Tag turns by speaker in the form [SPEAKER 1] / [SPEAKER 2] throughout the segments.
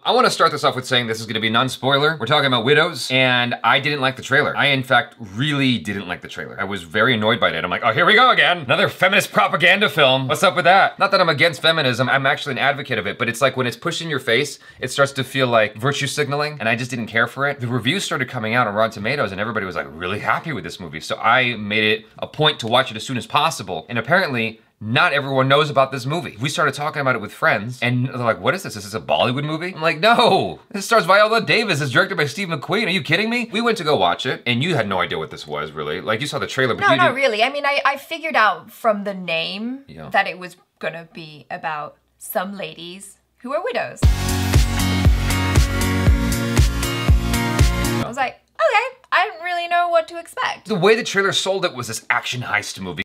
[SPEAKER 1] I want to start this off with saying this is going to be non-spoiler. We're talking about Widows, and I didn't like the trailer. I, in fact, really didn't like the trailer. I was very annoyed by it. I'm like, oh, here we go again. Another feminist propaganda film. What's up with that? Not that I'm against feminism. I'm actually an advocate of it, but it's like when it's pushed in your face, it starts to feel like virtue signaling, and I just didn't care for it. The reviews started coming out on Rotten Tomatoes, and everybody was like really happy with this movie. So I made it a point to watch it as soon as possible. And apparently, not everyone knows about this movie. We started talking about it with friends, and they're like, what is this? Is this a Bollywood movie? I'm like, no, this stars Viola Davis. It's directed by Steve McQueen. Are you kidding me? We went to go watch it, and you had no idea what this was, really. Like, you saw the trailer, but
[SPEAKER 2] no, not really. I mean, I figured out from the name that it was gonna be about some ladies who are widows. I was like, okay, I didn't really know what to expect.
[SPEAKER 1] The way the trailer sold it was this action heist movie.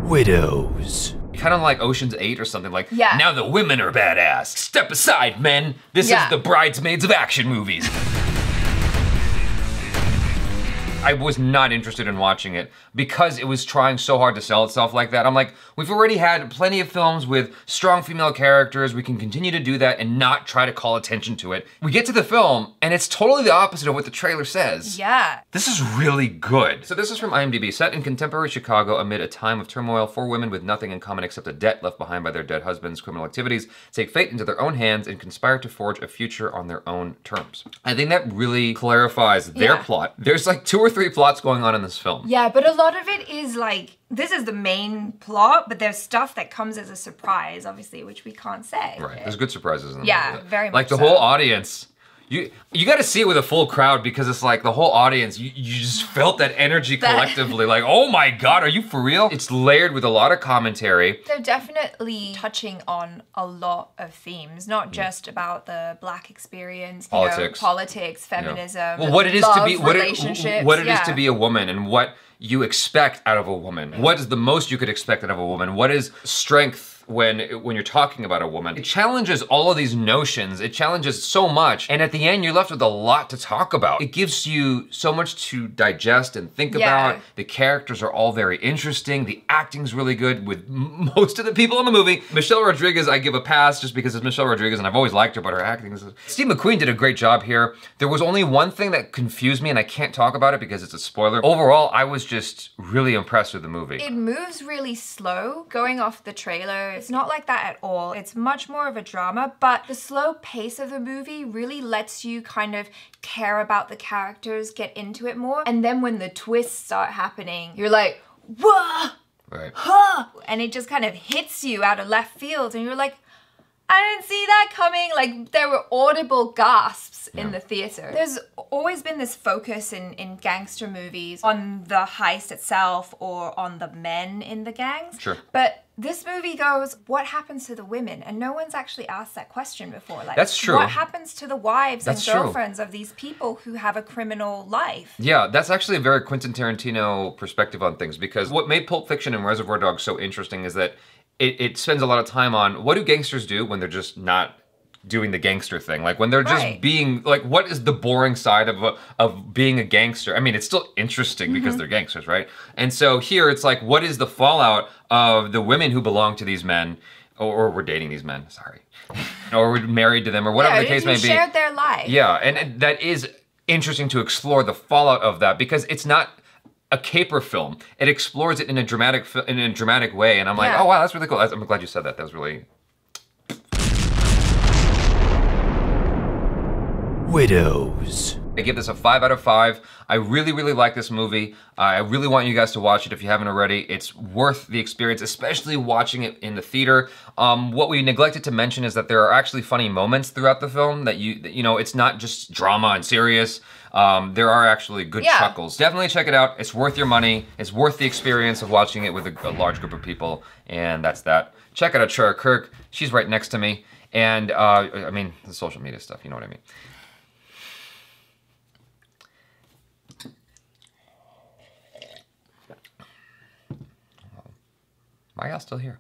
[SPEAKER 1] Widows. Kind of like Ocean's 8 or something, like, now the women are badass. Step aside, men. This is the Bridesmaids of action movies. I was not interested in watching it because it was trying so hard to sell itself like that. I'm like, we've already had plenty of films with strong female characters. We can continue to do that and not try to call attention to it. We get to the film and it's totally the opposite of what the trailer says.
[SPEAKER 2] Yeah.
[SPEAKER 1] This is really good. So this is from IMDb. Set in contemporary Chicago amid a time of turmoil, 4 women with nothing in common except a debt left behind by their dead husbands' criminal activities take fate into their own hands and conspire to forge a future on their own terms. I think that really clarifies their plot. There's like 2 or 3 plots going on in this film.
[SPEAKER 2] Yeah, but a lot of it is like, this is the main plot, but there's stuff that comes as a surprise, obviously, which we can't say.
[SPEAKER 1] Right, there's good surprises in the movie.
[SPEAKER 2] Yeah, very much
[SPEAKER 1] like the whole audience. You got to see it with a full crowd because it's like the whole audience, you just felt that energy collectively. Like, oh my God, are you for real? It's layered with a lot of commentary.
[SPEAKER 2] They're definitely touching on a lot of themes, not just about the Black experience, politics, feminism,
[SPEAKER 1] well, what it is
[SPEAKER 2] love,
[SPEAKER 1] to be,
[SPEAKER 2] relationships.
[SPEAKER 1] What it is to be a woman and what you expect out of a woman. What is the most you could expect out of a woman? What is strength when you're talking about a woman? It challenges all of these notions. It challenges so much. And at the end, you're left with a lot to talk about. It gives you so much to digest and think about. The characters are all very interesting. The acting's really good with most of the people in the movie. Michelle Rodriguez, I give a pass just because it's Michelle Rodriguez and I've always liked her, but her acting is... Steve McQueen did a great job here. There was only one thing that confused me and I can't talk about it because it's a spoiler. Overall, I was just really impressed with the movie.
[SPEAKER 2] It moves really slow. Going off the trailer, it's not like that at all. It's much more of a drama, but the slow pace of the movie really lets you kind of care about the characters, get into it more. And then when the twists start happening, you're like, whoa, huh, and it just kind of hits you out of left field and you're like, I didn't see that coming. Like, there were audible gasps in the theater. There's always been this focus in gangster movies on the heist itself or on the men in the gangs.
[SPEAKER 1] Sure.
[SPEAKER 2] But this movie goes, what happens to the women? And no one's actually asked that question before. Like,
[SPEAKER 1] that's true.
[SPEAKER 2] What happens to the wives and girlfriends of these people who have a criminal life?
[SPEAKER 1] Yeah, that's actually a very Quentin Tarantino perspective on things, because what made Pulp Fiction and Reservoir Dogs so interesting is that it spends a lot of time on what do gangsters do when they're just not doing the gangster thing, like when they're just being like, what is the boring side of being a gangster? I mean, it's still interesting because they're gangsters, right? And so here it's like, what is the fallout of the women who belong to these men, or were dating these men, sorry, or were married to them, or whatever the case may be.
[SPEAKER 2] Shared their life.
[SPEAKER 1] Yeah, and that is interesting to explore the fallout of that, because it's not a caper film. It explores it in a dramatic way, and I'm like, oh wow, that's really cool. I'm glad you said that. That was really... Widows. I give this a 5 out of 5. I really, really like this movie. I really want you guys to watch it if you haven't already. It's worth the experience, especially watching it in the theater. What we neglected to mention is that there are actually funny moments throughout the film that you know, it's not just drama and serious. There are actually good chuckles. Definitely check it out. It's worth your money. It's worth the experience of watching it with a large group of people, and that's that. Check out ACHARA KIRK. She's right next to me. And, I mean, the social media stuff, you know what I mean. Why are y'all still here?